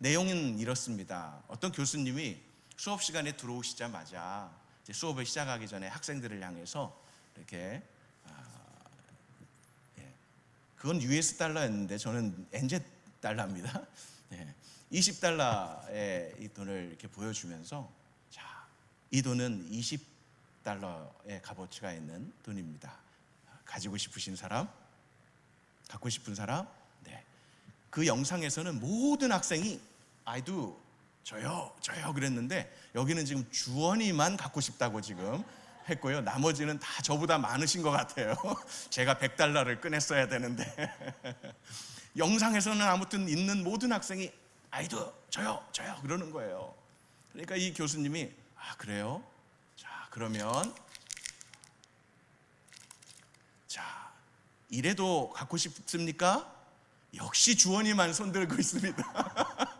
내용은 이렇습니다. 어떤 교수님이 수업 시간에 들어오시자마자 이제 수업을 시작하기 전에 학생들을 향해서 이렇게 그건 US 달러였는데 저는 NZ 달러입니다. 20달러의 이 돈을 이렇게 보여주면서, 자, 이 돈은 20달러의 값어치가 있는 돈입니다. 가지고 싶으신 사람? 갖고 싶은 사람? 네. 그 영상에서는 모든 학생이 I do, 저요 그랬는데, 여기는 지금 주원이만 갖고 싶다고 지금 했고요. 나머지는 다 저보다 많으신 것 같아요. 제가 100달러를 꺼냈어야 되는데 영상에서는 아무튼 있는 모든 학생이 I do, 저요 그러는 거예요. 그러니까 이 교수님이 그래요? 자, 그러면 자, 이래도 갖고 싶습니까? 역시 주원이만 손들고 있습니다.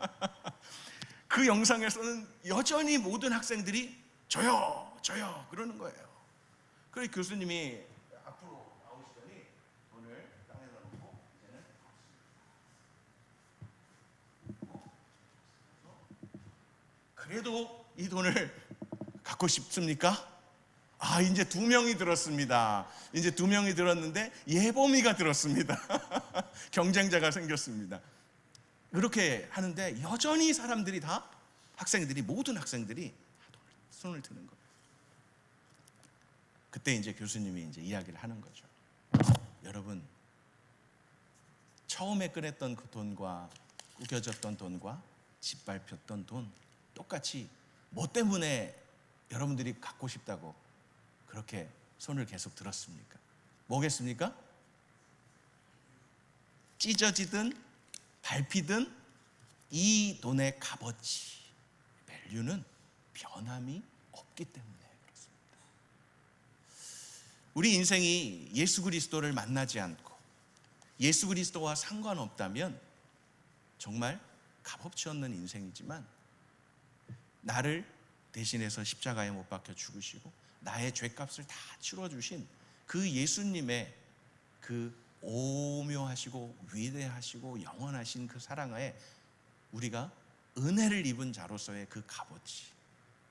그 영상에서는 여전히 모든 학생들이 저요 그러는 거예요. 그래서 교수님이 앞으로 나오시더니 돈을 땅에다 놓고 이제는 그래도 이 돈을 갖고 싶습니까? 이제 2명이 들었습니다. 이제 2명이 들었는데 예범이가 들었습니다. 경쟁자가 생겼습니다. 그렇게 하는데 여전히 사람들이 다, 모든 학생들이 손을 드는 거예요. 그때 이제 교수님이 이제 이야기를 하는 거죠. 여러분, 처음에 꺼냈던 그 돈과 구겨졌던 돈과 짓밟혔던 돈 똑같이 뭐 때문에 여러분들이 갖고 싶다고 그렇게 손을 계속 들었습니까? 뭐겠습니까? 찢어지든 밟히든 이 돈의 값어치, 밸류는 변함이 없기 때문에 그렇습니다. 우리 인생이 예수 그리스도를 만나지 않고 예수 그리스도와 상관없다면 정말 값없이 얻는 인생이지만, 나를 대신해서 십자가에 못 박혀 죽으시고 나의 죄값을 다 치러주신 그 예수님의 그 오묘하시고 위대하시고 영원하신 그 사랑에 우리가 은혜를 입은 자로서의 그 값어치,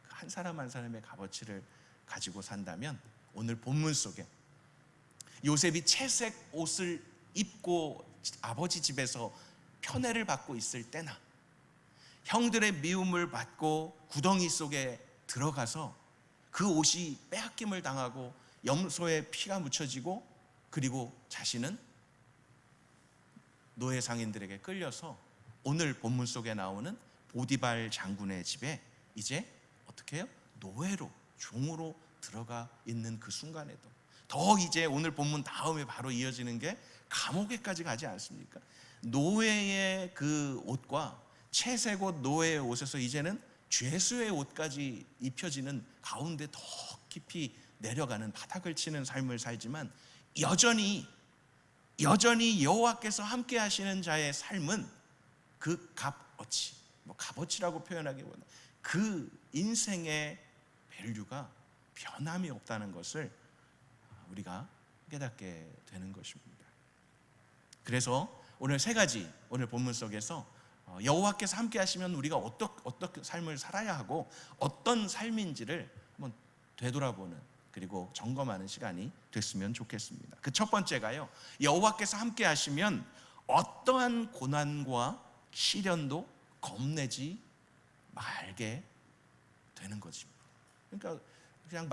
한 사람 한 사람의 값어치를 가지고 산다면, 오늘 본문 속에 요셉이 채색 옷을 입고 아버지 집에서 편애를 받고 있을 때나, 형들의 미움을 받고 구덩이 속에 들어가서 그 옷이 빼앗김을 당하고 염소에 피가 묻혀지고, 그리고 자신은 노예 상인들에게 끌려서 오늘 본문 속에 나오는 보디발 장군의 집에 이제 어떻게 해요? 노예로, 종으로 들어가 있는 그 순간에도, 더 이제 오늘 본문 다음에 바로 이어지는 게 감옥에까지 가지 않습니까? 노예의 그 옷과 채색 옷, 노예의 옷에서 이제는 죄수의 옷까지 입혀지는 가운데 더 깊이 내려가는, 바닥을 치는 삶을 살지만, 여전히 여호와께서 함께 하시는 자의 삶은 그 값어치, 값어치라고 표현하기보다 그 인생의 밸류가 변함이 없다는 것을 우리가 깨닫게 되는 것입니다. 그래서 오늘 3가지, 오늘 본문 속에서 여호와께서 함께 하시면 우리가 어떻게 삶을 살아야 하고 어떤 삶인지를 한번 되돌아보는, 그리고 점검하는 시간이 됐으면 좋겠습니다. 그 첫 번째가요, 여호와께서 함께 하시면 어떠한 고난과 시련도 겁내지 말게 되는 것입니다. 그러니까 그냥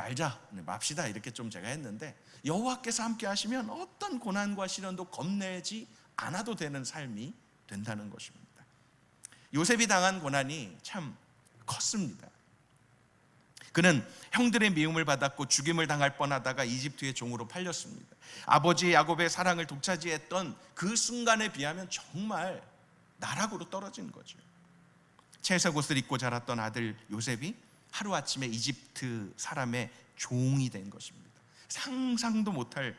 맙시다 이렇게 좀 제가 했는데, 여호와께서 함께 하시면 어떤 고난과 시련도 겁내지 않아도 되는 삶이 된다는 것입니다. 요셉이 당한 고난이 참 컸습니다. 그는 형들의 미움을 받았고 죽임을 당할 뻔하다가 이집트의 종으로 팔렸습니다. 아버지 야곱의 사랑을 독차지했던 그 순간에 비하면 정말 나락으로 떨어진 거죠. 채색 옷을 입고 자랐던 아들 요셉이 하루아침에 이집트 사람의 종이 된 것입니다. 상상도 못할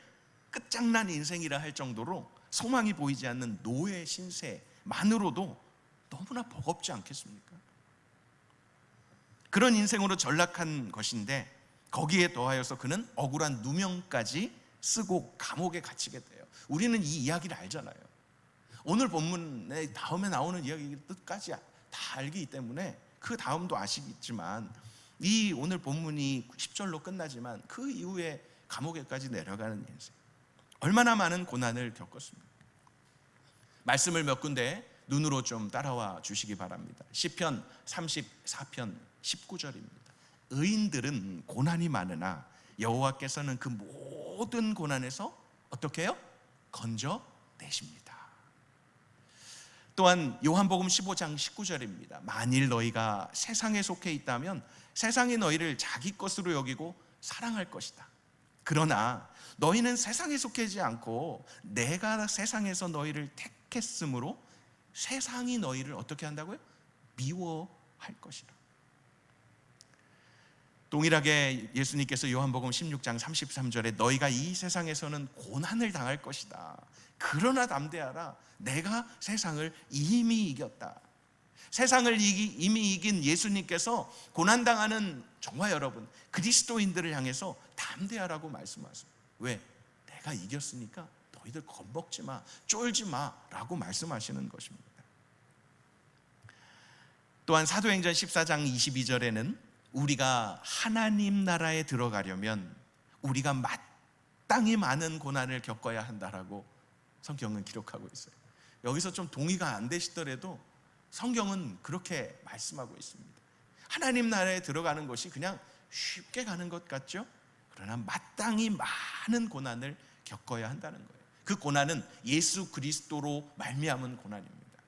끝장난 인생이라 할 정도로 소망이 보이지 않는 노예 신세만으로도 너무나 버겁지 않겠습니까? 그런 인생으로 전락한 것인데, 거기에 더하여서 그는 억울한 누명까지 쓰고 감옥에 갇히게 돼요. 우리는 이 이야기를 알잖아요. 오늘 본문에 다음에 나오는 이야기 뜻까지 다 다 알기 때문에 그 다음도 아시겠지만 이 오늘 본문이 10절로 끝나지만 그 이후에 감옥에까지 내려가는 인생, 얼마나 많은 고난을 겪었습니다. 말씀을 몇 군데 눈으로 좀 따라와 주시기 바랍니다. 시편 34편 19절입니다. 의인들은 고난이 많으나 여호와께서는 그 모든 고난에서 어떻게 해요? 건져내십니다. 또한 요한복음 15장 19절입니다. 만일 너희가 세상에 속해 있다면 세상이 너희를 자기 것으로 여기고 사랑할 것이다. 그러나 너희는 세상에 속하지 않고 내가 세상에서 너희를 택했으므로 세상이 너희를 어떻게 한다고요? 미워할 것이다. 동일하게 예수님께서 요한복음 16장 33절에 너희가 이 세상에서는 고난을 당할 것이다. 그러나 담대하라. 내가 세상을 이미 이겼다. 세상을 이미 이긴 예수님께서 고난당하는 정말 여러분 그리스도인들을 향해서 담대하라고 말씀하세요. 왜? 내가 이겼으니까 너희들 겁먹지 마, 쫄지 마라고 말씀하시는 것입니다. 또한 사도행전 14장 22절에는 우리가 하나님 나라에 들어가려면 우리가 마땅히 많은 고난을 겪어야 한다라고 성경은 기록하고 있어요. 여기서 좀 동의가 안 되시더라도 성경은 그렇게 말씀하고 있습니다. 하나님 나라에 들어가는 것이 그냥 쉽게 가는 것 같죠? 그러나 마땅히 많은 고난을 겪어야 한다는 거예요. 그 고난은 예수 그리스도로 말미암은 고난입니다.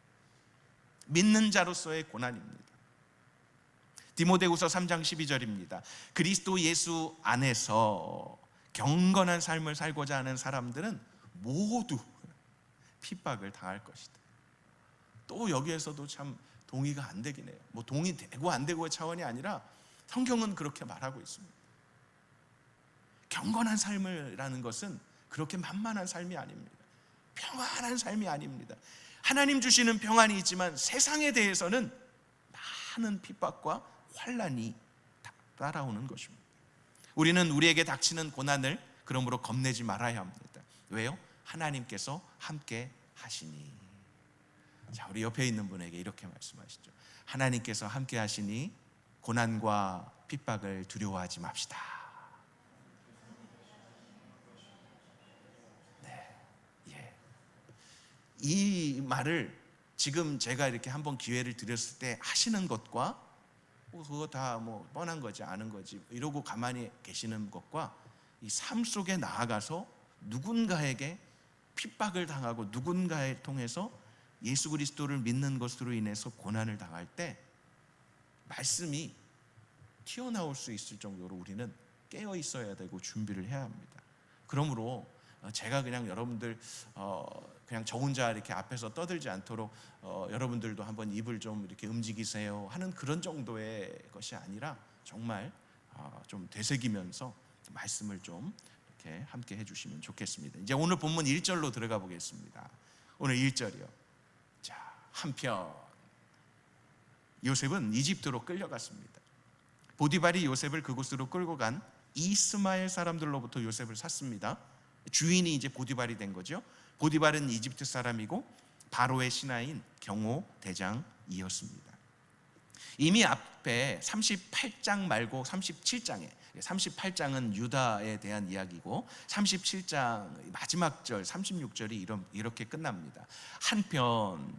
믿는 자로서의 고난입니다. 디모데후서 3장 12절입니다. 그리스도 예수 안에서 경건한 삶을 살고자 하는 사람들은 모두 핍박을 당할 것이다. 또 여기에서도 참 동의가 안 되긴 해요. 뭐 동의되고 안 되고의 차원이 아니라 성경은 그렇게 말하고 있습니다. 경건한 삶이라는 것은 그렇게 만만한 삶이 아닙니다. 평안한 삶이 아닙니다. 하나님 주시는 평안이 있지만 세상에 대해서는 많은 핍박과 환난이 따라오는 것입니다. 우리는 우리에게 닥치는 고난을 그러므로 겁내지 말아야 합니다. 왜요? 하나님께서 함께 하시니. 자, 우리 옆에 있는 분에게 이렇게 말씀하시죠. 하나님께서 함께 하시니 고난과 핍박을 두려워하지 맙시다. 네, 예. 이 말을 지금 제가 이렇게 한번 기회를 드렸을 때 하시는 것과 그거 다 뭐 뻔한 거지 아는 거지 이러고 가만히 계시는 것과 이 삶 속에 나아가서 누군가에게 핍박을 당하고 누군가에 통해서 예수 그리스도를 믿는 것으로 인해서 고난을 당할 때 말씀이 튀어나올 수 있을 정도로 우리는 깨어 있어야 되고 준비를 해야 합니다. 그러므로 제가 그냥 여러분들 그냥 저 혼자 이렇게 앞에서 떠들지 않도록 여러분들도 한번 입을 좀 이렇게 움직이세요 하는 그런 정도의 것이 아니라 정말 좀 되새기면서 말씀을 좀 이렇게 함께 해주시면 좋겠습니다. 이제 오늘 본문 1절로 들어가 보겠습니다. 오늘 1절이요. 자, 한편 요셉은 이집트로 끌려갔습니다. 보디발이 요셉을 그곳으로 끌고 간 이스마엘 사람들로부터 요셉을 샀습니다. 주인이 이제 보디발이 된 거죠. 보디발은 이집트 사람이고 바로의 신하인 경호 대장이었습니다. 이미 앞에 38장 말고 37장에 38장은 유다에 대한 이야기고 37장 마지막 절 36절이 이렇게 끝납니다. 한편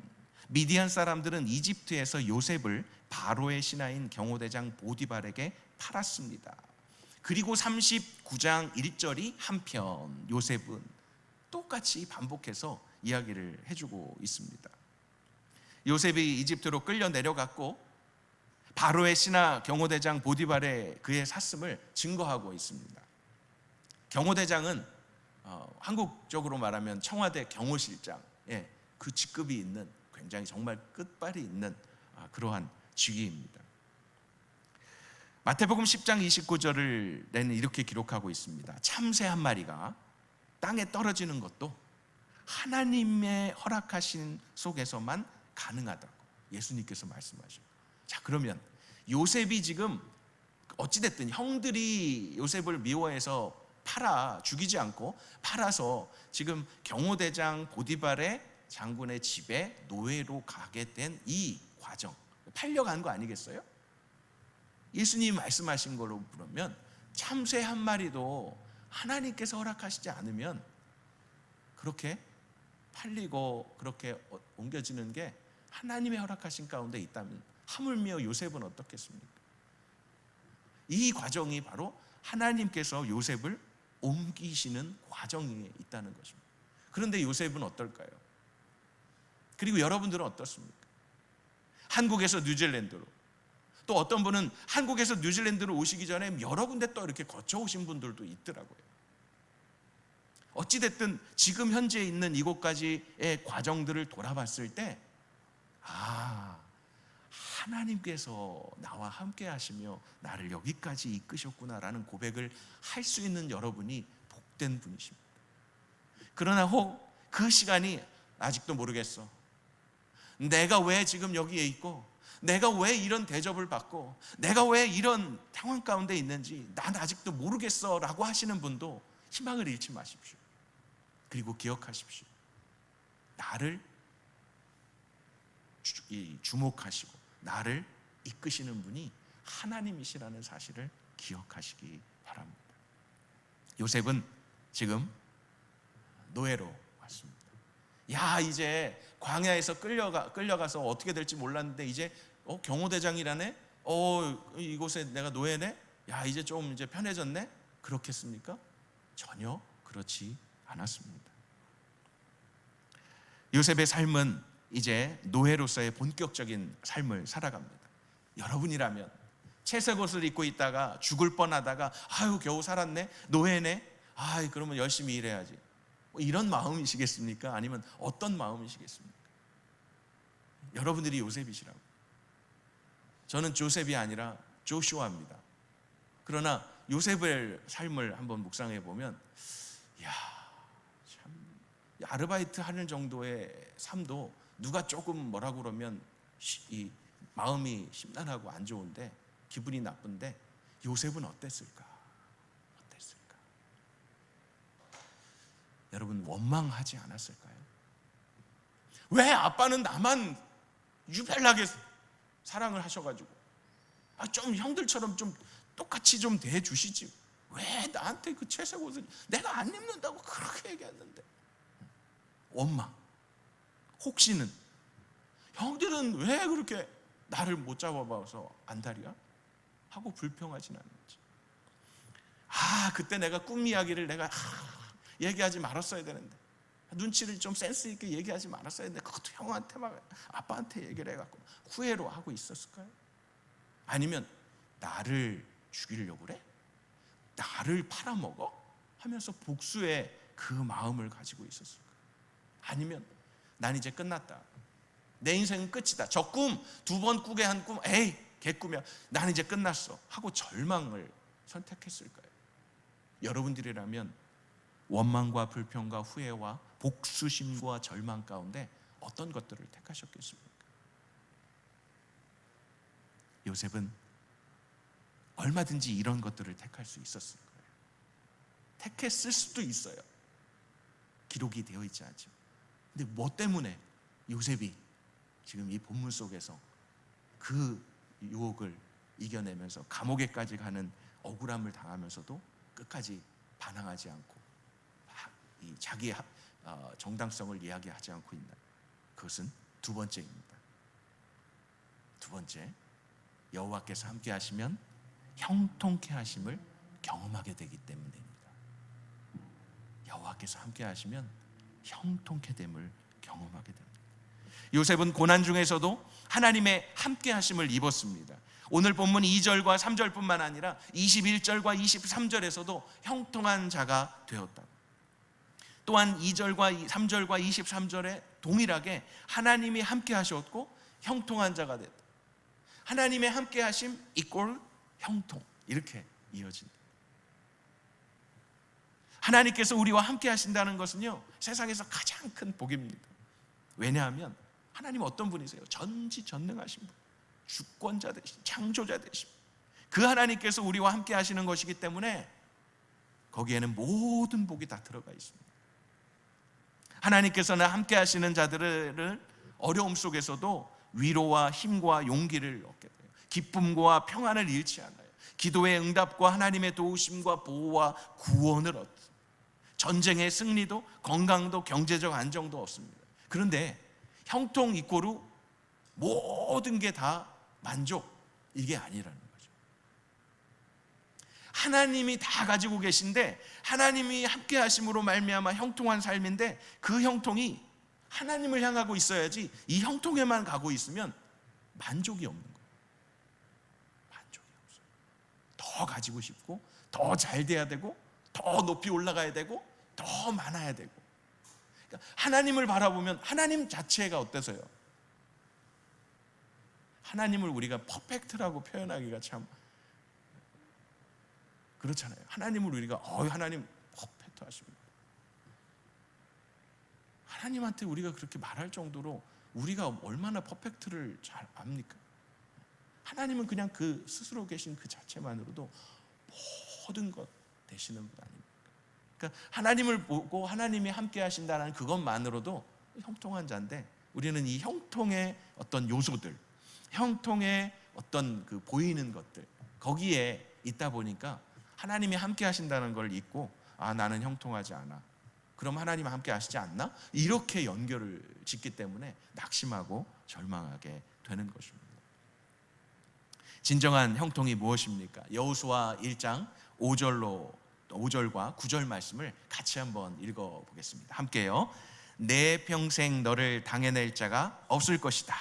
미디안 사람들은 이집트에서 요셉을 바로의 신하인 경호대장 보디발에게 팔았습니다. 그리고 39장 1절이 한편 요셉은 똑같이 반복해서 이야기를 해주고 있습니다. 요셉이 이집트로 끌려 내려갔고 바로의 신하 경호대장 보디발의 그의 샀음을 증거하고 있습니다. 경호대장은 한국적으로 말하면 청와대 경호실장, 그 직급이 있는 굉장히 정말 끝발이 있는 그러한 직위입니다. 마태복음 10장 29절을 이렇게 기록하고 있습니다. 참새 한 마리가 땅에 떨어지는 것도 하나님의 허락하신 속에서만 가능하다고 예수님께서 말씀하셔요. 자, 그러면 요셉이 지금 어찌됐든 형들이 요셉을 미워해서 죽이지 않고 팔아서 지금 경호대장 보디발의 장군의 집에 노예로 가게 된 이 과정, 팔려간 거 아니겠어요? 예수님이 말씀하신 걸로 보면 참새 한 마리도 하나님께서 허락하시지 않으면 그렇게 팔리고 그렇게 옮겨지는 게 하나님의 허락하신 가운데 있다면 하물며 요셉은 어떻겠습니까? 이 과정이 바로 하나님께서 요셉을 옮기시는 과정에 있다는 것입니다. 그런데 요셉은 어떨까요? 그리고 여러분들은 어떻습니까? 한국에서 뉴질랜드로, 또 어떤 분은 한국에서 뉴질랜드로 오시기 전에 여러 군데 또 이렇게 거쳐오신 분들도 있더라고요. 어찌됐든 지금 현재 있는 이곳까지의 과정들을 돌아봤을 때 하나님께서 나와 함께 하시며 나를 여기까지 이끄셨구나라는 고백을 할 수 있는 여러분이 복된 분이십니다. 그러나 혹 그 시간이 아직도 모르겠어, 내가 왜 지금 여기에 있고, 내가 왜 이런 대접을 받고, 내가 왜 이런 상황 가운데 있는지 난 아직도 모르겠어 라고 하시는 분도 희망을 잃지 마십시오. 그리고 기억하십시오. 나를 주목하시고 나를 이끄시는 분이 하나님이시라는 사실을 기억하시기 바랍니다. 요셉은 지금 노예로 왔습니다. 이제 광야에서 끌려가서 어떻게 될지 몰랐는데 이제 경호대장이라네? 이곳에 내가 노예네? 이제 좀 이제 편해졌네? 그렇겠습니까? 전혀 그렇지 않았습니다. 요셉의 삶은 이제 노예로서의 본격적인 삶을 살아갑니다. 여러분이라면 채색 옷을 입고 있다가 죽을 뻔하다가 겨우 살았네, 노예네, 그러면 열심히 일해야지, 이런 마음이시겠습니까? 아니면 어떤 마음이시겠습니까? 여러분들이 요셉이시라고. 저는 조셉이 아니라 조슈아입니다. 그러나 요셉의 삶을 한번 묵상해 보면 참 아르바이트 하는 정도의 삶도 누가 조금 뭐라고 그러면 이 마음이 심란하고 안 좋은데, 기분이 나쁜데, 요셉은 어땠을까? 여러분, 원망하지 않았을까요? 왜 아빠는 나만 유별나게 사랑을 하셔가지고 좀 형들처럼 좀 똑같이 좀 대해주시지, 왜 나한테 그 채색 옷을 내가 안 입는다고 그렇게 얘기했는데. 원망. 혹시는 형들은 왜 그렇게 나를 못 잡아봐서 안달이야? 하고 불평하진 않는지. 그때 내가 꿈 이야기를 내가 얘기하지 말았어야 되는데, 눈치를 좀 센스 있게 얘기하지 말았어야 되는데, 그것도 형한테 아빠한테 얘기를 해갖고 후회로 하고 있었을까요? 아니면 나를 죽이려고 그래? 나를 팔아먹어? 하면서 복수의 그 마음을 가지고 있었을까요? 아니면 난 이제 끝났다, 내 인생은 끝이다, 저 꿈 2번 꾸게 한 꿈 개꿈이야, 난 이제 끝났어 하고 절망을 선택했을까요? 여러분들이라면 원망과 불평과 후회와 복수심과 절망 가운데 어떤 것들을 택하셨겠습니까? 요셉은 얼마든지 이런 것들을 택할 수 있었을 거예요. 택했을 수도 있어요. 기록이 되어 있지 않죠. 근데 뭐 때문에 요셉이 지금 이 본문 속에서 그 유혹을 이겨내면서 감옥에까지 가는 억울함을 당하면서도 끝까지 반항하지 않고 자기의 정당성을 이야기하지 않고 있나? 그것은 두 번째입니다. 두 번째, 여호와께서 함께 하시면 형통케 하심을 경험하게 되기 때문입니다. 여호와께서 함께 하시면 형통케 됨을 경험하게 됩니다. 요셉은 고난 중에서도 하나님의 함께 하심을 입었습니다. 오늘 본문 2절과 3절뿐만 아니라 21절과 23절에서도 형통한 자가 되었다. 또한 2절과 3절과 23절에 동일하게 하나님이 함께 하셨고 형통한 자가 됐다. 하나님의 함께 하심 이꼴 형통, 이렇게 이어진다. 하나님께서 우리와 함께 하신다는 것은요, 세상에서 가장 큰 복입니다. 왜냐하면 하나님 어떤 분이세요? 전지전능하신 분, 주권자 되신, 창조자 되신 그 하나님께서 우리와 함께 하시는 것이기 때문에 거기에는 모든 복이 다 들어가 있습니다. 하나님께서는 함께 하시는 자들을 어려움 속에서도 위로와 힘과 용기를 얻게 돼요. 기쁨과 평안을 잃지 않아요. 기도의 응답과 하나님의 도우심과 보호와 구원을 얻습니다. 전쟁의 승리도 건강도 경제적 안정도 얻습니다. 그런데 형통 이꼬르 모든 게 다 만족, 이게 아니라는 거죠. 하나님이 다 가지고 계신데 하나님이 함께 하심으로 말미암아 형통한 삶인데 그 형통이 하나님을 향하고 있어야지 이 형통에만 가고 있으면 만족이 없는 거예요. 만족이 없어요. 더 가지고 싶고 더 잘 돼야 되고 더 높이 올라가야 되고 더 많아야 되고. 그러니까 하나님을 바라보면 하나님 자체가 어때서요? 하나님을 우리가 퍼펙트라고 표현하기가 참 그렇잖아요. 하나님을 우리가 하나님 퍼펙트 하십니다. 하나님한테 우리가 그렇게 말할 정도로 우리가 얼마나 퍼펙트를 잘 압니까? 하나님은 그냥 그 스스로 계신 그 자체만으로도 모든 것 되시는 분 아닙니까? 그러니까 하나님을 보고 하나님이 함께 하신다는 그것만으로도 형통한 자인데, 우리는 이 형통의 어떤 요소들, 형통의 어떤 그 보이는 것들, 거기에 있다 보니까 하나님이 함께 하신다는 걸 잊고 나는 형통하지 않아, 그럼 하나님 함께 하시지 않나? 이렇게 연결을 짓기 때문에 낙심하고 절망하게 되는 것입니다. 진정한 형통이 무엇입니까? 여호수아 1장 5절과 9절 말씀을 같이 한번 읽어보겠습니다. 함께요. 내 평생 너를 당해낼 자가 없을 것이다.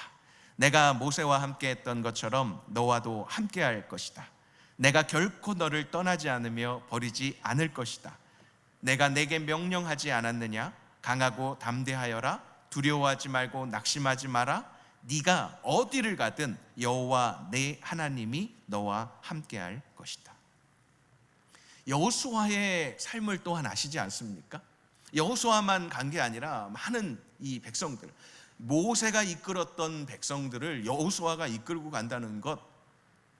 내가 모세와 함께 했던 것처럼 너와도 함께 할 것이다. 내가 결코 너를 떠나지 않으며 버리지 않을 것이다. 내가 내게 명령하지 않았느냐? 강하고 담대하여라. 두려워하지 말고 낙심하지 마라. 네가 어디를 가든 여호와 내 하나님이 너와 함께할 것이다. 여호수아의 삶을 또한 아시지 않습니까? 여호수아만 간 게 아니라 많은 이 백성들, 모세가 이끌었던 백성들을 여호수아가 이끌고 간다는 것,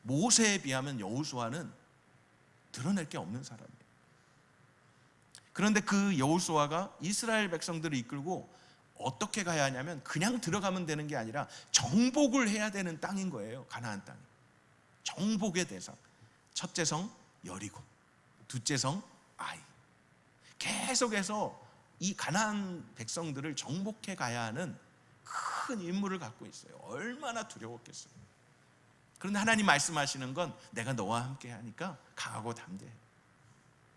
모세에 비하면 여호수아는 드러낼 게 없는 사람이에요. 그런데 그 여호수아가 이스라엘 백성들을 이끌고 어떻게 가야 하냐면 그냥 들어가면 되는 게 아니라 정복을 해야 되는 땅인 거예요. 가나안 땅이. 정복의 대상. 첫째 성 여리고, 둘째 성 아이. 계속해서 이 가나안 백성들을 정복해 가야 하는 큰 임무를 갖고 있어요. 얼마나 두려웠겠어요. 그런데 하나님 말씀하시는 건 내가 너와 함께 하니까 강하고 담대해.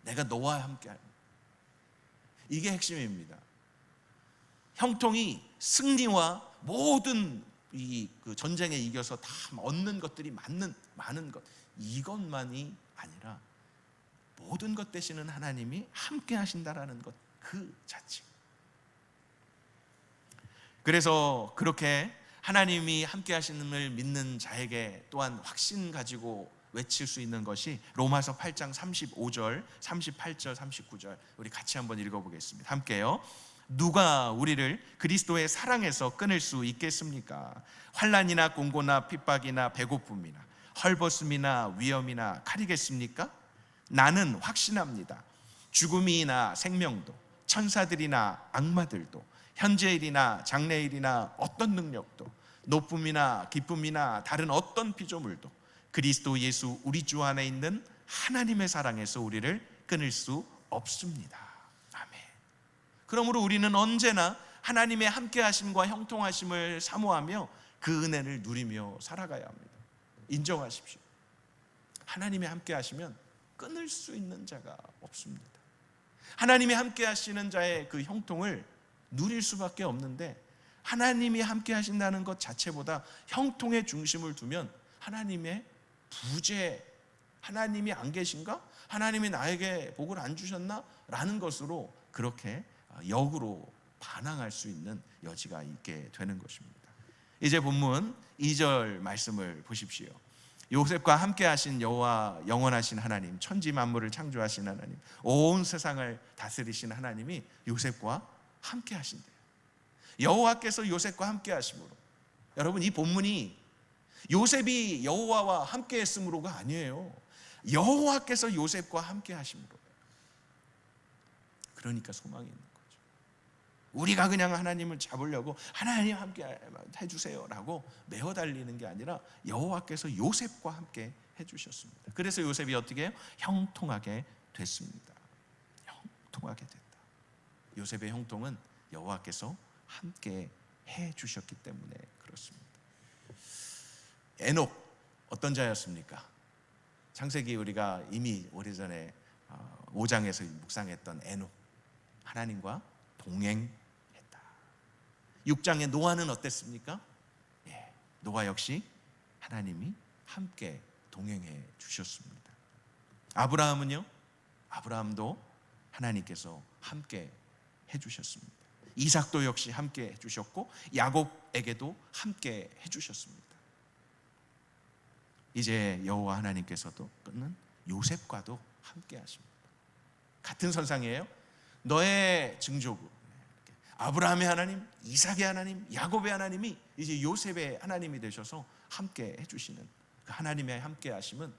내가 너와 함께 하니까. 이게 핵심입니다. 형통이 승리와 모든 그 전쟁에 이겨서 다 얻는 것들이 많은 것, 이것만이 아니라 모든 것 되시는 하나님이 함께 하신다라는 것 그 자체. 그래서 그렇게 하나님이 함께 하시는을 믿는 자에게 또한 확신 가지고 외칠 수 있는 것이 로마서 8장 35절, 38절, 39절 우리 같이 한번 읽어보겠습니다. 함께요. 누가 우리를 그리스도의 사랑에서 끊을 수 있겠습니까? 환난이나 공고나 핍박이나 배고픔이나 헐벗음이나 위험이나 칼이겠습니까? 나는 확신합니다. 죽음이나 생명도, 천사들이나 악마들도, 현재일이나 장래일이나 어떤 능력도, 높음이나 기쁨이나 다른 어떤 피조물도 그리스도 예수 우리 주 안에 있는 하나님의 사랑에서 우리를 끊을 수 없습니다. 아멘. 그러므로 우리는 언제나 하나님의 함께하심과 형통하심을 사모하며 그 은혜를 누리며 살아가야 합니다. 인정하십시오. 하나님의 함께하시면 끊을 수 있는 자가 없습니다. 하나님이 함께하시는 자의 그 형통을 누릴 수밖에 없는데, 하나님이 함께하신다는 것 자체보다 형통의 중심을 두면 하나님의 부재, 하나님이 안 계신가? 하나님이 나에게 복을 안 주셨나? 라는 것으로 그렇게 역으로 반항할 수 있는 여지가 있게 되는 것입니다. 이제 본문 2절 말씀을 보십시오. 요셉과 함께 하신 여호와 영원하신 하나님, 천지 만물을 창조하신 하나님, 온 세상을 다스리신 하나님이 요셉과 함께 하신대요. 여호와께서 요셉과 함께 하심으로. 여러분, 이 본문이 요셉이 여호와와 함께 했으므로가 아니에요. 여호와께서 요셉과 함께 하심으로. 그러니까 소망이 있는 거죠. 우리가 그냥 하나님을 잡으려고 하나님 함께 해주세요라고 메어 달리는 게 아니라 여호와께서 요셉과 함께 해주셨습니다. 그래서 요셉이 어떻게 해요? 형통하게 됐습니다. 형통하게 됐다. 요셉의 형통은 여호와께서 함께 해주셨기 때문에 그렇습니다. 에녹 어떤 자였습니까? 창세기 우리가 이미 오래전에 5장에서 묵상했던 에녹, 하나님과 동행했다. 6장의 노아는 어땠습니까? 노아 역시 하나님이 함께 동행해 주셨습니다. 아브라함은요? 아브라함도 하나님께서 함께 해주셨습니다. 이삭도 역시 함께 해주셨고 야곱에게도 함께 해주셨습니다. 이제 여호와 하나님께서도 요셉과도 함께 하십니다. 같은 선상이에요. 너의 증조부 아브라함의 하나님, 이삭의 하나님, 야곱의 하나님이 이제 요셉의 하나님이 되셔서 함께 해주시는 그 하나님의 함께 하심은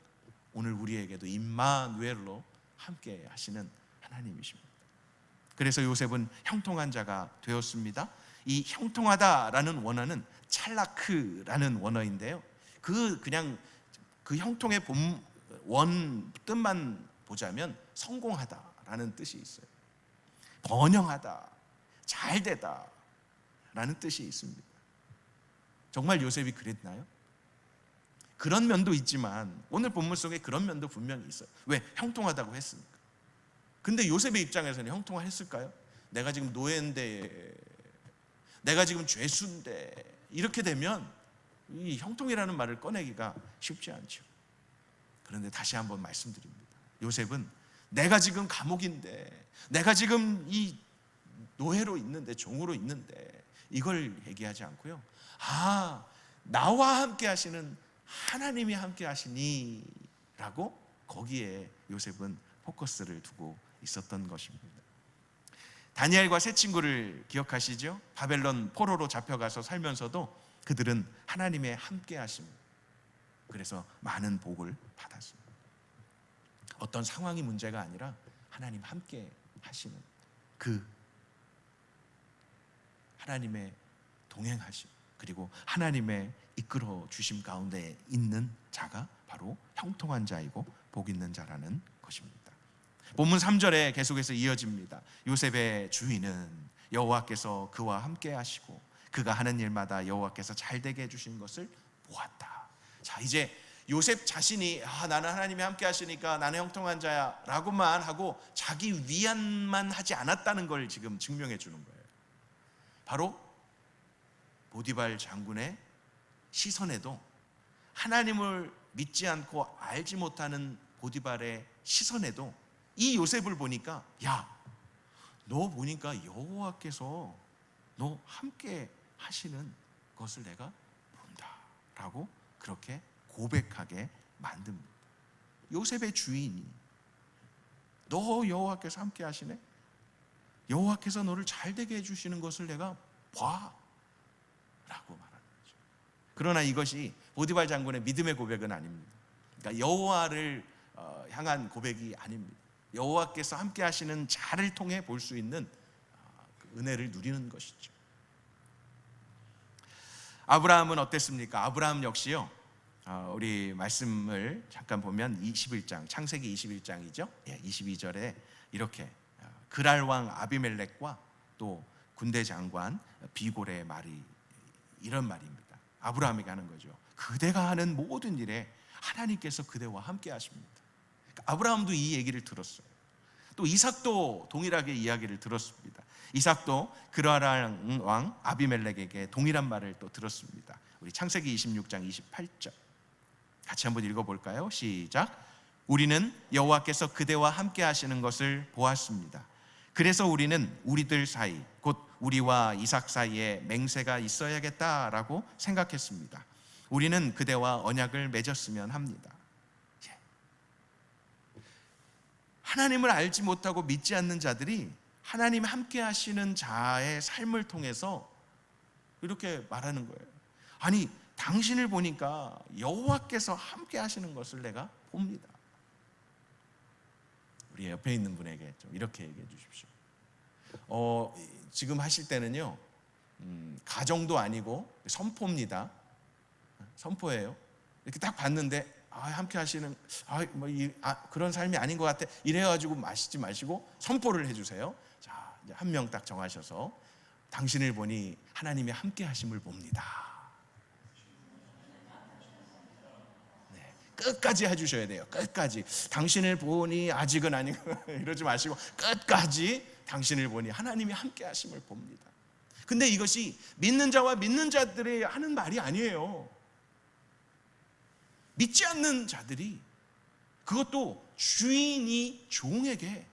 오늘 우리에게도 임마누엘로 함께 하시는 하나님이십니다. 그래서 요셉은 형통한 자가 되었습니다. 이 형통하다라는 원어는 찰라크라는 원어인데요, 그냥 그 형통의 원 뜻만 보자면 성공하다라는 뜻이 있어요. 번영하다, 잘되다 라는 뜻이 있습니다. 정말 요셉이 그랬나요? 그런 면도 있지만 오늘 본문 속에 그런 면도 분명히 있어요. 왜? 형통하다고 했으니까. 근데 요셉의 입장에서는 형통했을까요? 내가 지금 노예인데, 내가 지금 죄수인데, 이렇게 되면 이 형통이라는 말을 꺼내기가 쉽지 않죠. 그런데 다시 한번 말씀드립니다. 요셉은 내가 지금 감옥인데, 내가 지금 이 노예로 있는데, 종으로 있는데, 이걸 얘기하지 않고요, 나와 함께 하시는 하나님이 함께 하시니 라고 거기에 요셉은 포커스를 두고 있었던 것입니다. 다니엘과 세 친구를 기억하시죠? 바벨론 포로로 잡혀가서 살면서도 그들은 하나님의 함께 하심, 그래서 많은 복을 받았습니다. 어떤 상황이 문제가 아니라 하나님 함께 하시는 그 하나님의 동행하심, 그리고 하나님의 이끌어 주심 가운데 있는 자가 바로 형통한 자이고 복 있는 자라는 것입니다. 본문 3절에 계속해서 이어집니다. 요셉의 주인은 여호와께서 그와 함께 하시고 그가 하는 일마다 여호와께서 잘되게 해주신 것을 보았다. 자, 이제 요셉 자신이 나는 하나님이 함께 하시니까 나는 형통한 자야 라고만 하고 자기 위안만 하지 않았다는 걸 지금 증명해 주는 거예요. 바로 보디발 장군의 시선에도, 하나님을 믿지 않고 알지 못하는 보디발의 시선에도 이 요셉을 보니까, 야, 너 보니까 여호와께서 너 함께 하시는 것을 내가 본다 라고 그렇게 고백하게 만듭니다. 요셉의 주인이 너 여호와께서 함께 하시네? 여호와께서 너를 잘되게 해주시는 것을 내가 봐 라고 말하는 거죠. 그러나 이것이 보디발 장군의 믿음의 고백은 아닙니다. 그러니까 여호와를 향한 고백이 아닙니다. 여호와께서 함께 하시는 자를 통해 볼 수 있는 은혜를 누리는 것이죠. 아브라함은 어땠습니까? 아브라함 역시요, 우리 말씀을 잠깐 보면 21장, 창세기 21장이죠 22절에 이렇게 그랄 왕 아비멜렉과 또 군대 장관 비골의 말이 이런 말입니다. 아브라함에게 하는 거죠. 그대가 하는 모든 일에 하나님께서 그대와 함께 하십니다. 아브라함도 이 얘기를 들었어요. 또 이삭도 동일하게 이야기를 들었습니다. 이삭도 그랄 왕 아비멜렉에게 동일한 말을 또 들었습니다. 우리 창세기 26장 28절 같이 한번 읽어볼까요? 시작. 우리는 여호와께서 그대와 함께 하시는 것을 보았습니다. 그래서 우리는 우리들 사이, 곧 우리와 이삭 사이에 맹세가 있어야겠다라고 생각했습니다. 우리는 그대와 언약을 맺었으면 합니다. 하나님을 알지 못하고 믿지 않는 자들이 하나님 함께 하시는 자의 삶을 통해서 이렇게 말하는 거예요. 아니, 당신을 보니까 여호와께서 함께 하시는 것을 내가 봅니다. 우리 옆에 있는 분에게 좀 이렇게 얘기해 주십시오. 지금 하실 때는요, 가정도 아니고 선포입니다. 선포예요. 이렇게 딱 봤는데 함께 하시는 그런 삶이 아닌 것 같아, 이래가지고 마시지 마시고 선포를 해주세요. 자, 한 명 딱 정하셔서 당신을 보니 하나님의 함께 하심을 봅니다. 네, 끝까지 해주셔야 돼요. 끝까지. 당신을 보니 아직은 아니고 이러지 마시고 끝까지 당신을 보니 하나님이 함께 하심을 봅니다. 근데 이것이 믿는 자와 믿는 자들이 하는 말이 아니에요. 믿지 않는 자들이, 그것도 주인이 종에게,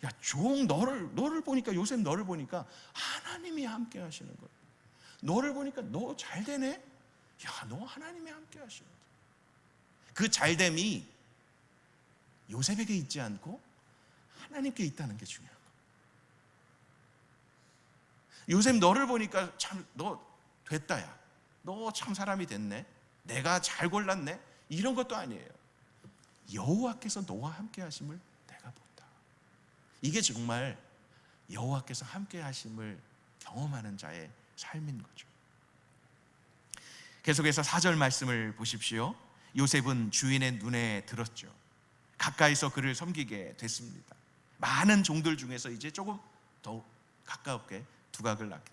야, 종, 너를 보니까, 요셉 너를 보니까 하나님이 함께 하시는 거야. 너를 보니까 너 잘 되네? 야, 너 하나님이 함께 하시는 거야. 그 잘됨이 요셉에게 있지 않고 하나님께 있다는 게 중요한 거야. 요셉 너를 보니까 참 너 됐다, 야, 너 참 사람이 됐네, 내가 잘 골랐네, 이런 것도 아니에요. 여호와께서 너와 함께 하심을 내가 본다. 이게 정말 여호와께서 함께 하심을 경험하는 자의 삶인 거죠. 계속해서 4절 말씀을 보십시오. 요셉은 주인의 눈에 들었죠. 가까이서 그를 섬기게 됐습니다. 많은 종들 중에서 이제 조금 더 가깝게 두각을 낳게,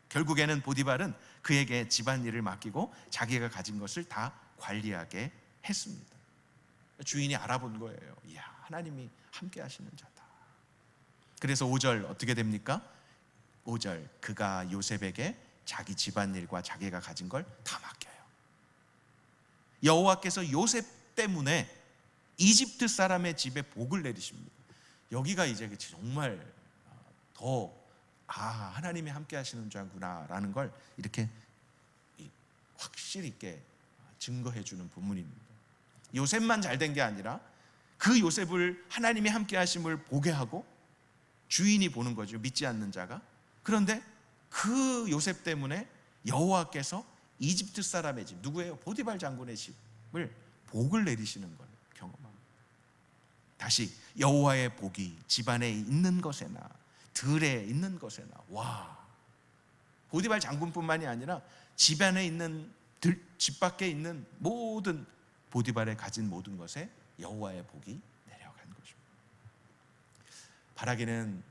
결국에는 보디발은 그에게 집안일을 맡기고 자기가 가진 것을 다 관리하게 했습니다. 주인이 알아본 거예요. 이야, 하나님이 함께 하시는 자다. 그래서 5절 어떻게 됩니까? 5절, 그가 요셉에게 자기 집안일과 자기가 가진 걸 다 맡겨요. 여호와께서 요셉 때문에 이집트 사람의 집에 복을 내리십니다. 여기가 이제 정말 더 하나님이 함께 하시는 자구나 라는 걸 이렇게 확실히 있게 증거해 주는 본문입니다. 요셉만 잘된 게 아니라 그 요셉을 하나님이 함께 하심을 보게 하고 주인이 보는 거죠, 믿지 않는 자가. 그런데 그 요셉 때문에 여호와께서 이집트 사람의 집, 누구예요? 보디발 장군의 집을 복을 내리시는 걸 경험합니다. 다시 여호와의 복이 집안에 있는 것에나 들에 있는 것에나, 와, 보디발 장군뿐만이 아니라 집안에 있는 집 밖에 있는 모든, 보디발에 가진 모든 것에 여호와의 복이 내려간 것입니다. 바라기는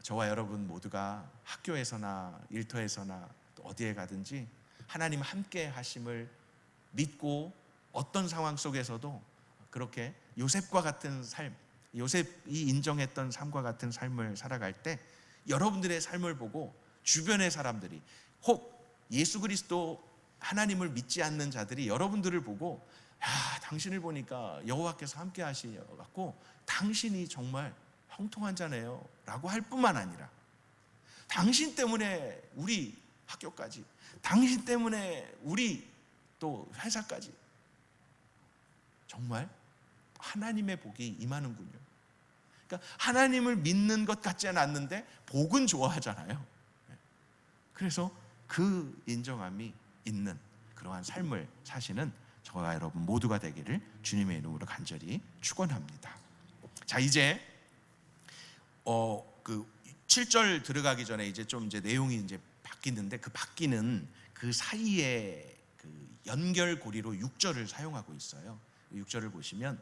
저와 여러분 모두가 학교에서나 일터에서나 또 어디에 가든지 하나님 함께 하심을 믿고 어떤 상황 속에서도 그렇게 요셉과 같은 삶, 요셉이 인정했던 삶과 같은 삶을 살아갈 때 여러분들의 삶을 보고 주변의 사람들이, 혹 예수 그리스도 하나님을 믿지 않는 자들이 여러분들을 보고, 야, 당신을 보니까 여호와께서 함께 하시갖고 당신이 정말 형통한 자네요 라고 할 뿐만 아니라, 당신 때문에 우리 학교까지, 당신 때문에 우리 또 회사까지 정말 하나님의 복이 임하는군요. 그러니까 하나님을 믿는 것 같지는 않는데 복은 좋아하잖아요. 그래서 그 인정함이 있는 그러한 삶을 사시는 저와 여러분 모두가 되기를 주님의 이름으로 간절히 축원합니다. 자, 이제 그 7절 들어가기 전에 이제 좀 내용이 이제 바뀌는데, 그 바뀌는 그 사이에 그 연결고리로 6절을 사용하고 있어요. 6절을 보시면,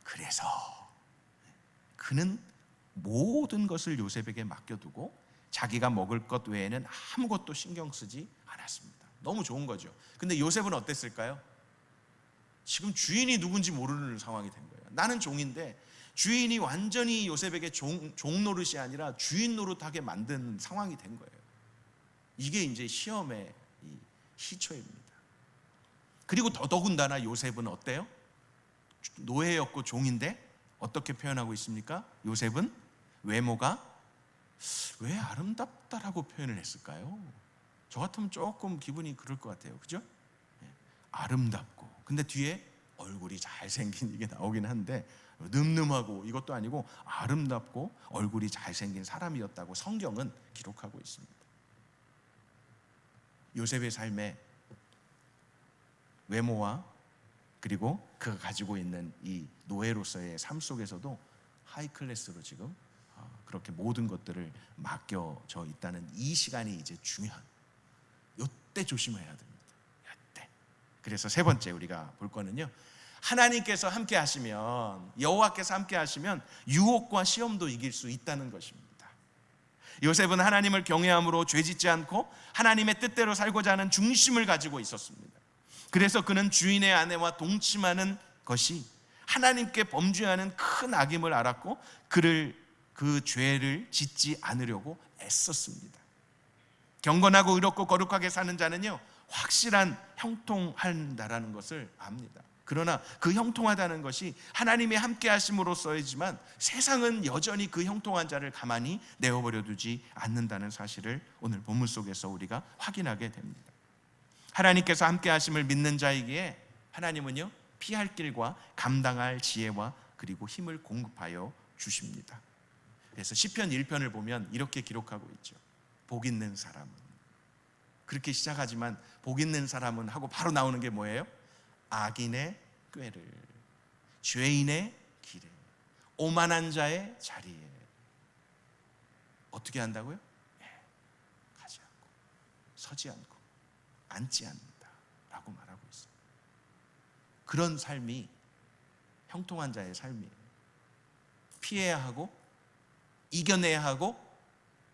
그래서 그는 모든 것을 요셉에게 맡겨두고 자기가 먹을 것 외에는 아무것도 신경 쓰지 않았습니다. 너무 좋은 거죠. 근데 요셉은 어땠을까요? 지금 주인이 누군지 모르는 상황이 된 거예요. 나는 종인데 주인이 완전히 요셉에게 종 노릇이 아니라 주인 노릇하게 만든 상황이 된 거예요. 이게 이제 시험의 시초입니다. 그리고 더더군다나 요셉은 어때요? 노예였고 종인데 어떻게 표현하고 있습니까? 요셉은 외모가 왜 아름답다라고 표현을 했을까요? 저 같으면 조금 기분이 그럴 것 같아요. 그죠? 아름답고, 근데 뒤에 얼굴이 잘생긴, 이게 나오긴 한데 늠름하고 이것도 아니고 아름답고 얼굴이 잘생긴 사람이었다고 성경은 기록하고 있습니다. 요셉의 삶에 외모와 그리고 그가 가지고 있는 이 노예로서의 삶 속에서도 하이클래스로 지금 그렇게 모든 것들을 맡겨져 있다는 이 시간이 이제 중요한, 요때 조심해야 됩니다. 요때. 그래서 세 번째 우리가 볼 거는요, 하나님께서 함께 하시면, 여호와께서 함께 하시면 유혹과 시험도 이길 수 있다는 것입니다. 요셉은 하나님을 경외함으로 죄짓지 않고 하나님의 뜻대로 살고자 하는 중심을 가지고 있었습니다. 그래서 그는 주인의 아내와 동침하는 것이 하나님께 범죄하는 큰 악임을 알았고 그 죄를 짓지 않으려고 애썼습니다. 경건하고 의롭고 거룩하게 사는 자는요, 확실한 형통한다라는 것을 압니다. 그러나 그 형통하다는 것이 하나님의 함께 하심으로써이지만 세상은 여전히 그 형통한 자를 가만히 내어버려 두지 않는다는 사실을 오늘 본문 속에서 우리가 확인하게 됩니다. 하나님께서 함께 하심을 믿는 자에게 하나님은요, 피할 길과 감당할 지혜와 그리고 힘을 공급하여 주십니다. 그래서 시편 1편을 보면 이렇게 기록하고 있죠. 복 있는 사람은, 그렇게 시작하지만 복 있는 사람은 하고 바로 나오는 게 뭐예요? 악인의 꾀를, 죄인의 길에, 오만한 자의 자리에 어떻게 한다고요? 가지 않고, 서지 않고, 앉지 않는다 라고 말하고 있어요. 그런 삶이 형통한 자의 삶이에요. 피해야 하고 이겨내야 하고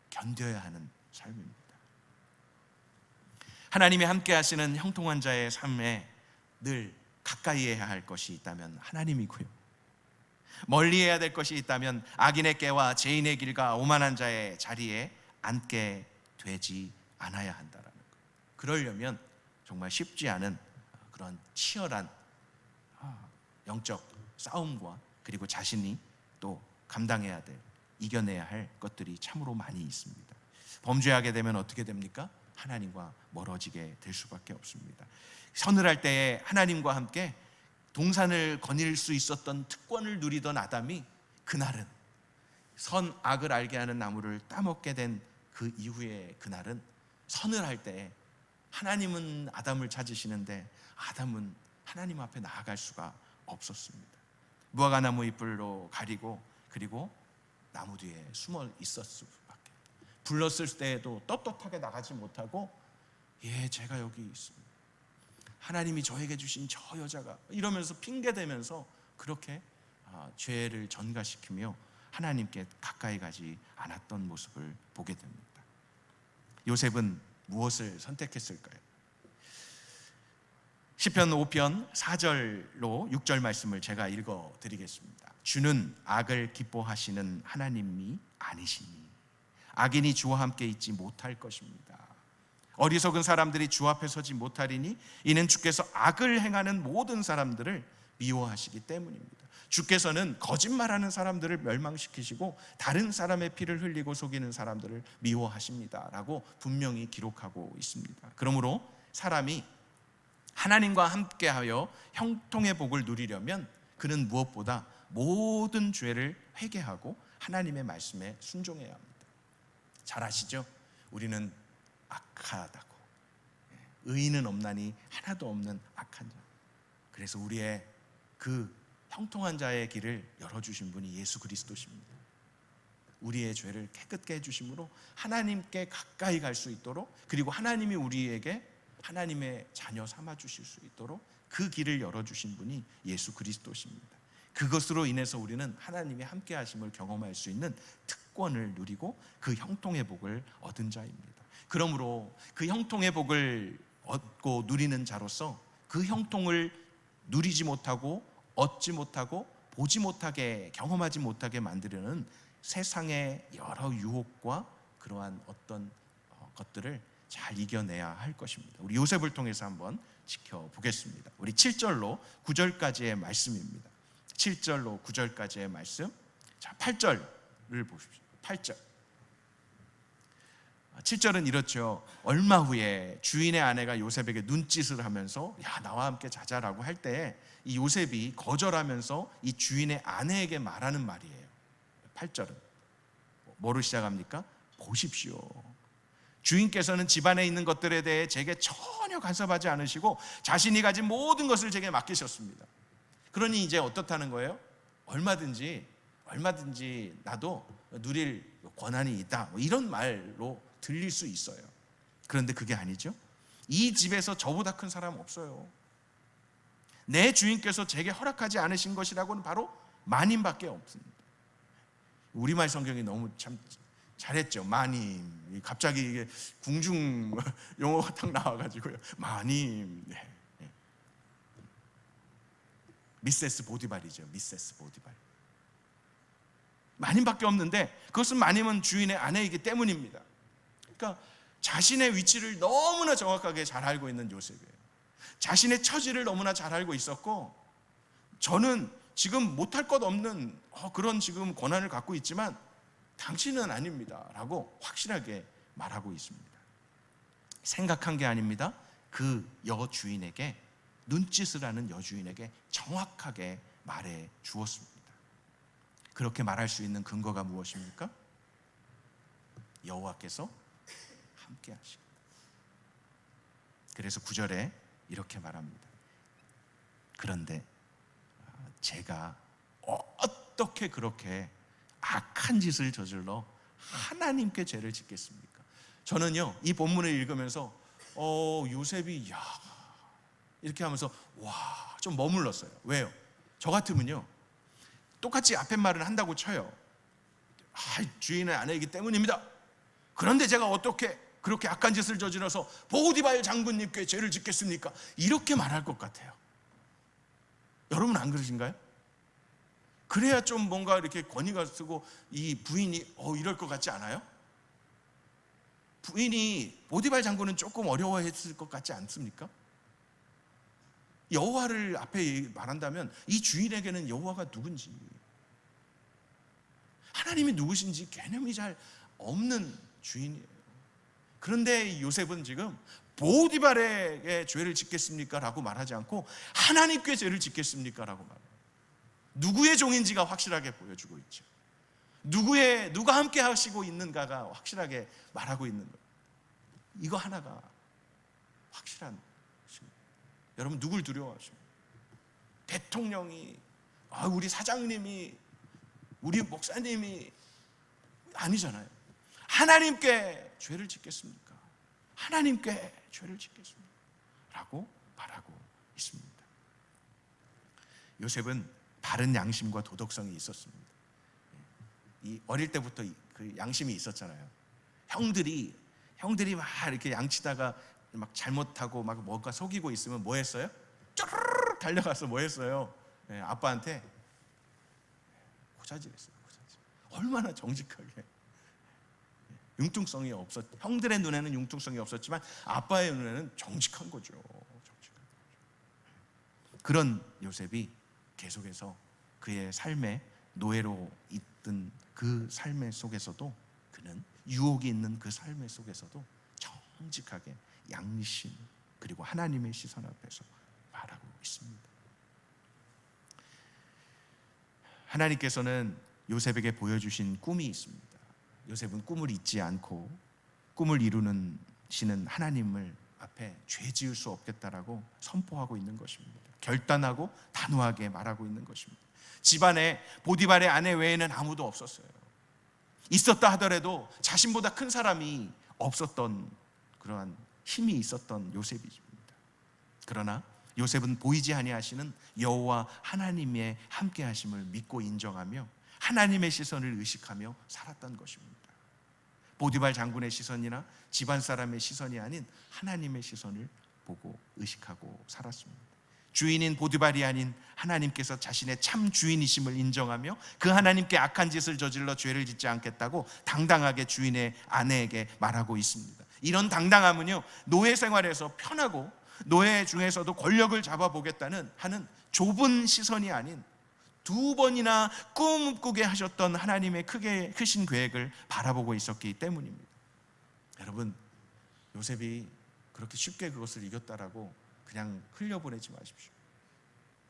견뎌야 하는 삶입니다. 하나님이 함께 하시는 형통한 자의 삶에 늘 가까이 해야 할 것이 있다면 하나님이고요, 멀리 해야 될 것이 있다면 악인의 꾀와 죄인의 길과 오만한 자의 자리에 앉게 되지 않아야 한다라는 것. 그러려면 정말 쉽지 않은 그런 치열한 영적 싸움과 그리고 자신이 또 감당해야 될, 이겨내야 할 것들이 참으로 많이 있습니다. 범죄하게 되면 어떻게 됩니까? 하나님과 멀어지게 될 수밖에 없습니다. 서늘할 때에 하나님과 함께 동산을 거닐 수 있었던 특권을 누리던 아담이 그날은 선악을 알게 하는 나무를 따먹게 된 그 이후의 그날은 서늘할 때에 하나님은 아담을 찾으시는데 아담은 하나님 앞에 나아갈 수가 없었습니다. 무화과나무 잎으로 가리고 그리고 나무 뒤에 숨어 있었을 수밖에. 불렀을 때에도 떳떳하게 나가지 못하고, 제가 여기 있습니다, 하나님이 저에게 주신 저 여자가, 이러면서 핑계대면서 그렇게 죄를 전가시키며 하나님께 가까이 가지 않았던 모습을 보게 됩니다. 요셉은 무엇을 선택했을까요? 시편 5편 4절로 6절 말씀을 제가 읽어드리겠습니다. 주는 악을 기뻐하시는 하나님이 아니시니 악인이 주와 함께 있지 못할 것입니다. 어리석은 사람들이 주 앞에 서지 못하리니 이는 주께서 악을 행하는 모든 사람들을 미워하시기 때문입니다. 주께서는 거짓말하는 사람들을 멸망시키시고 다른 사람의 피를 흘리고 속이는 사람들을 미워하십니다 라고 분명히 기록하고 있습니다. 그러므로 사람이 하나님과 함께하여 형통의 복을 누리려면 그는 무엇보다 모든 죄를 회개하고 하나님의 말씀에 순종해야 합니다. 잘 아시죠? 우리는 악하다고, 의인은 없나니 하나도 없는 악한 자. 그래서 우리의 그 형통한 자의 길을 열어주신 분이 예수 그리스도십니다. 우리의 죄를 깨끗게 해주심으로 하나님께 가까이 갈 수 있도록, 그리고 하나님이 우리에게 하나님의 자녀 삼아주실 수 있도록 그 길을 열어주신 분이 예수 그리스도십니다. 그것으로 인해서 우리는 하나님이 함께 하심을 경험할 수 있는 특권을 누리고 그 형통의 복을 얻은 자입니다. 그러므로 그 형통의 복을 얻고 누리는 자로서 그 형통을 누리지 못하고 얻지 못하고 보지 못하게, 경험하지 못하게 만들려는 세상의 여러 유혹과 그러한 어떤 것들을 잘 이겨내야 할 것입니다. 우리 요셉을 통해서 한번 지켜보겠습니다. 우리 7절로 9절까지의 말씀입니다. 7절로 9절까지의 말씀. 자, 8절을 보십시오. 8절. 7절은 이렇죠. 얼마 후에 주인의 아내가 요셉에게 눈짓을 하면서 야, 나와 함께 자자라고 할 때 이 요셉이 거절하면서 이 주인의 아내에게 말하는 말이에요. 8절은 뭐로 시작합니까? 보십시오. 주인께서는 집안에 있는 것들에 대해 제게 전혀 간섭하지 않으시고 자신이 가진 모든 것을 제게 맡기셨습니다. 그러니 이제 어떻다는 거예요? 얼마든지 나도 누릴 권한이 있다, 뭐 이런 말로 들릴 수 있어요. 그런데 그게 아니죠. 이 집에서 저보다 큰 사람 없어요. 내 주인께서 제게 허락하지 않으신 것이라고는 바로 마님밖에 없습니다. 우리말 성경이 너무 참 잘했죠. 마님. 갑자기 이게 궁중 용어가 딱 나와가지고요. 마님. 네. 미세스 보디발이죠. 미세스 보디발. 마님밖에 없는데 그것은 마님은 주인의 아내이기 때문입니다. 그러니까 자신의 위치를 너무나 정확하게 잘 알고 있는 요셉이에요. 자신의 처지를 너무나 잘 알고 있었고, 저는 지금 못할 것 없는 그런 지금 권한을 갖고 있지만 당신은 아닙니다 라고 확실하게 말하고 있습니다. 생각한 게 아닙니다. 그 여주인에게, 눈짓을 하는 여주인에게 정확하게 말해 주었습니다. 그렇게 말할 수 있는 근거가 무엇입니까? 여호와께서 함께 하십니다. 그래서 9절에 이렇게 말합니다. 그런데 제가 어떻게 그렇게 악한 짓을 저질러 하나님께 죄를 짓겠습니까? 저는요, 이 본문을 읽으면서 요셉이 이렇게 하면서 좀 머물렀어요. 왜요? 저 같으면요, 똑같이 앞에 말을 한다고 쳐요. 주인의 아내이기 때문입니다. 그런데 제가 어떻게 그렇게 악한 짓을 저질러서 보디발 장군님께 죄를 짓겠습니까? 이렇게 말할 것 같아요. 여러분 안 그러신가요? 그래야 좀 뭔가 이렇게 권위가 쓰고 이 부인이 이럴 것 같지 않아요? 부인이 보디발 장군은 조금 어려워했을 것 같지 않습니까? 여호와를 앞에 말한다면 이 주인에게는 여호와가 누군지, 하나님이 누구신지 개념이 잘 없는 주인이에요. 그런데 요셉은 지금 보디발에게 죄를 짓겠습니까? 라고 말하지 않고 하나님께 죄를 짓겠습니까? 라고 말해요. 누구의 종인지가 확실하게 보여주고 있죠. 누가 함께 하시고 있는가가 확실하게 말하고 있는 거예요. 이거 하나가 확실한 것입니다. 여러분, 누굴 두려워하십니까? 대통령이, 우리 사장님이, 우리 목사님이 아니잖아요. 하나님께 죄를 짓겠습니까? 하나님께 죄를 짓겠습니까? 라고 말하고 있습니다. 요셉은 바른 양심과 도덕성이 있었습니다. 이 어릴 때부터 그 양심이 있었잖아요. 형들이 막 이렇게 양치다가 막 잘못하고 막 뭔가 속이고 있으면 뭐 했어요? 쪼르르 달려가서 뭐 했어요? 아빠한테 고자질했어요. 얼마나 정직하게. 융통성이 형들의 눈에는 융통성이 없었지만 아빠의 눈에는 정직한 거죠. 그런 요셉이 계속해서 그의 삶의 노예로 있던 그 삶의 속에서도, 그는 유혹이 있는 그 삶의 속에서도 정직하게 양심 그리고 하나님의 시선 앞에서 말하고 있습니다. 하나님께서는 요셉에게 보여주신 꿈이 있습니다. 요셉은 꿈을 잊지 않고 꿈을 이루는 시는 하나님을 앞에 죄 지을 수 없겠다라고 선포하고 있는 것입니다. 결단하고 단호하게 말하고 있는 것입니다. 집안에 보디발의 아내 외에는 아무도 없었어요. 있었다 하더라도 자신보다 큰 사람이 없었던, 그러한 힘이 있었던 요셉입니다. 그러나 요셉은 보이지 아니하시는 여호와 하나님의 함께 하심을 믿고 인정하며 하나님의 시선을 의식하며 살았던 것입니다. 보디발 장군의 시선이나 집안 사람의 시선이 아닌 하나님의 시선을 보고 의식하고 살았습니다. 주인인 보디발이 아닌 하나님께서 자신의 참 주인이심을 인정하며 그 하나님께 악한 짓을 저질러 죄를 짓지 않겠다고 당당하게 주인의 아내에게 말하고 있습니다. 이런 당당함은요, 노예 생활에서 편하고 노예 중에서도 권력을 잡아보겠다는 하는 좁은 시선이 아닌 두 번이나 꿈꾸게 하셨던 하나님의 크신 계획을 바라보고 있었기 때문입니다. 여러분, 요셉이 그렇게 쉽게 그것을 이겼다라고 그냥 흘려보내지 마십시오.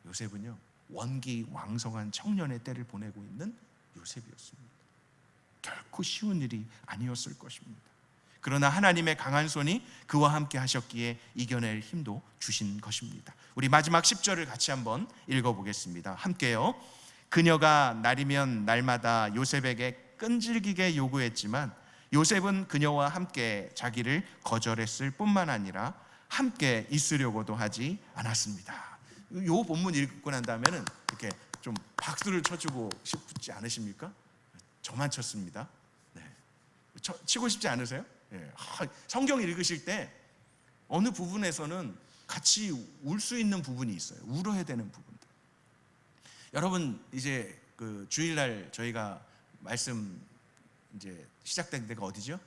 요셉은요, 원기왕성한 청년의 때를 보내고 있는 요셉이었습니다. 결코 쉬운 일이 아니었을 것입니다. 그러나 하나님의 강한 손이 그와 함께 하셨기에 이겨낼 힘도 주신 것입니다. 우리 마지막 10절을 같이 한번 읽어보겠습니다. 함께요. 그녀가 날이면 날마다 요셉에게 끈질기게 요구했지만 요셉은 그녀와 함께 자기를 거절했을 뿐만 아니라 함께 있으려고도 하지 않았습니다. 이 본문 읽고 난 다음에는 이렇게 좀 박수를 쳐주고 싶지 않으십니까? 저만 쳤습니다. 네. 치고 싶지 않으세요? 네. 성경 읽으실 때 어느 부분에서는 같이 울 수 있는 부분이 있어요. 울어야 되는 부분들. 여러분, 이제 그 주일날 저희가 말씀 이제 시작된 데가 어디죠?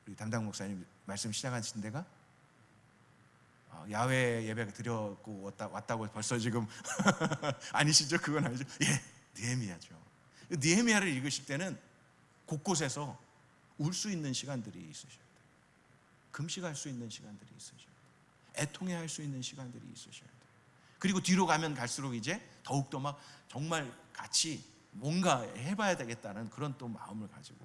우리 담당 목사님 말씀 시작하신 데가 야외 예배 드렸고 왔다고 벌써 지금 아니시죠? 그건 아니죠. 예, 느헤미야죠. 느헤미야를 읽으실 때는 곳곳에서 울 수 있는 시간들이 있으셔야 돼요. 금식할 수 있는 시간들이 있으셔야 돼요. 애통해할 수 있는 시간들이 있으셔야 돼요. 그리고 뒤로 가면 갈수록 이제 더욱더 막 정말 같이 뭔가 해봐야 되겠다는 그런 또 마음을 가지고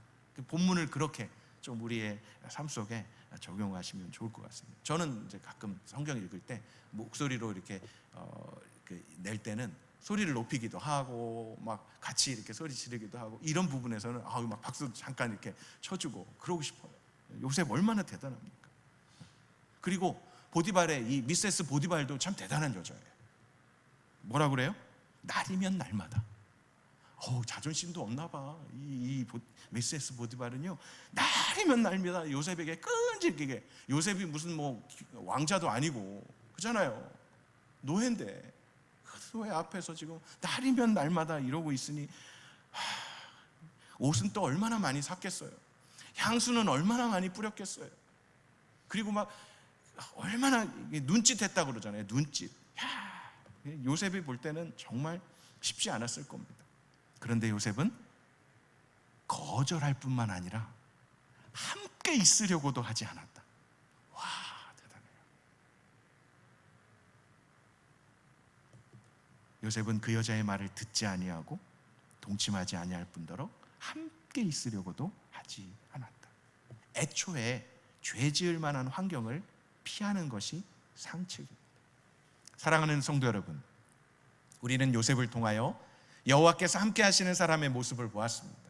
본문을 그렇게 좀 우리의 삶 속에 적용하시면 좋을 것 같습니다. 저는 이제 가끔 성경 읽을 때 목소리로 이렇게 낼 때는 소리를 높이기도 하고 막 같이 이렇게 소리 지르기도 하고 이런 부분에서는 막 박수 잠깐 이렇게 쳐주고 그러고 싶어요. 요셉 얼마나 대단합니까? 그리고 보디발의 이 미세스 보디발도 참 대단한 여자예요. 뭐라 그래요? 날이면 날마다. 자존심도 없나 봐. 이 미세스 보디발은요, 날이면 날마다 요셉에게 끈질기게, 요셉이 무슨 뭐 왕자도 아니고 그잖아요. 노예인데 그 노예 앞에서 지금 날이면 날마다 이러고 있으니 옷은 또 얼마나 많이 샀겠어요. 향수는 얼마나 많이 뿌렸겠어요. 그리고 막 얼마나 눈짓했다고 그러잖아요. 눈짓. 요셉이 볼 때는 정말 쉽지 않았을 겁니다. 그런데 요셉은 거절할 뿐만 아니라 함께 있으려고도 하지 않았다. 와, 대단해요. 요셉은 그 여자의 말을 듣지 아니하고 동침하지 아니할 뿐더러 함께 있으려고도 하지 않았다. 애초에 죄 지을 만한 환경을 피하는 것이 상책입니다. 사랑하는 성도 여러분, 우리는 요셉을 통하여 여호와께서 함께 하시는 사람의 모습을 보았습니다.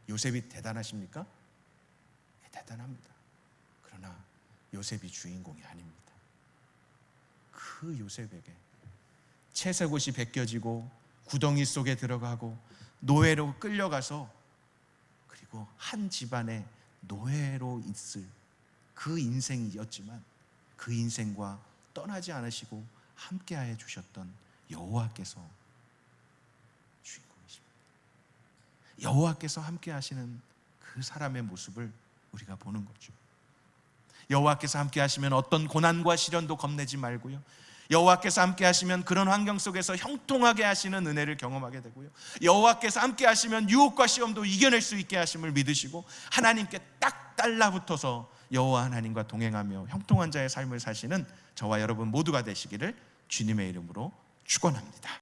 요셉이 대단하십니까? 네, 대단합니다. 그러나 요셉이 주인공이 아닙니다. 그 요셉에게 채색옷이 벗겨지고 구덩이 속에 들어가고 노예로 끌려가서 그리고 한 집안의 노예로 있을 그 인생이었지만 그 인생과 떠나지 않으시고 함께하여 주셨던 여호와께서 주인공이십니다. 여호와께서 함께하시는 그 사람의 모습을 우리가 보는 거죠. 여호와께서 함께하시면 어떤 고난과 시련도 겁내지 말고요, 여호와께서 함께하시면 그런 환경 속에서 형통하게 하시는 은혜를 경험하게 되고요, 여호와께서 함께하시면 유혹과 시험도 이겨낼 수 있게 하심을 믿으시고 하나님께 딱 달라붙어서 여호와 하나님과 동행하며 형통한 자의 삶을 사시는 저와 여러분 모두가 되시기를 주님의 이름으로 축원합니다.